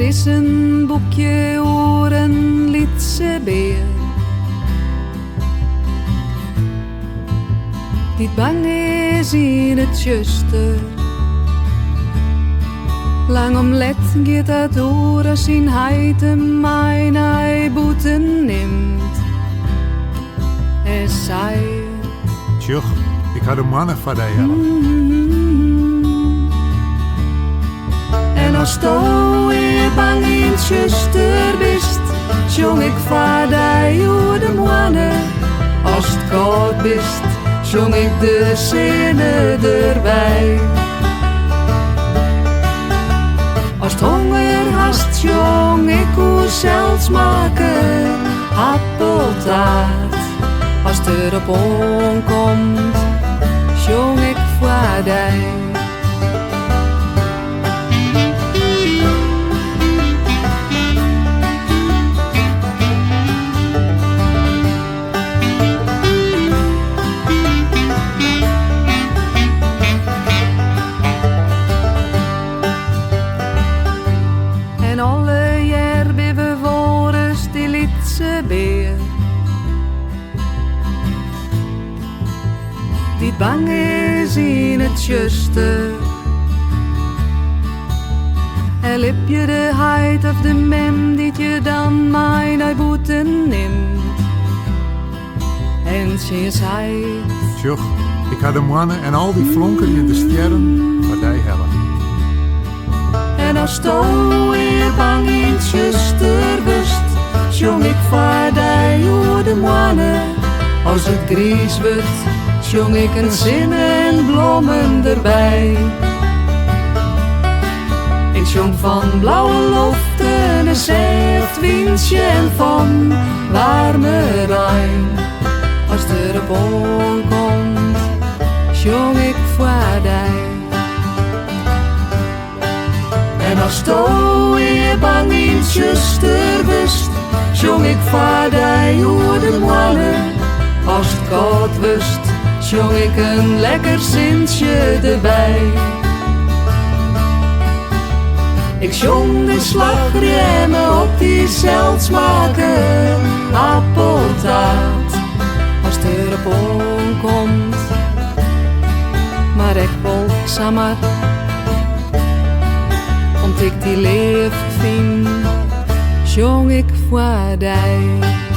lees een boekje over een Lietse beer. Die bang is in het juster. Lang om let gaat dat door als zijn heid hem mij naar boeten neemt. En zei: Tjoch, ik had een mannen van die helpen. En als toe je bang in het juster bist, zong ik vader jou de mannen. Als het koud bist, zong ik de zinnen erbij. Als het honger hast, zong ik hoe zelfs maken appeltaart. Als het erop aankomt, zong ik voor die. En alle jaar beworen die Lietse beer. Die bang is in het juster. En lip je de heid of de mem die je dan mij naar boeten neemt. En ze zei: Tjoch, ik had een mannen en al die flonken in de sterren van die helpen. En als toe je bang in het juster best, zong ik voor die hoe de mannen. Als het gries wordt, zong ik een zin en bloemen erbij. Ik zong van blauwe loften, een zacht windje en van warme Rijn. Als het erop aankomt, zong ik voor die. En als toe je bang in het juster best, zong ik voor die hoe de mannen. Als het koud wist, zong ik een lekker zintje erbij. Ik zong de slagremmen op die zeldsmaken appeltaart. Als het erop aankomt, maar ik volgzamer. Want ik die leef vind, zong ik voor die.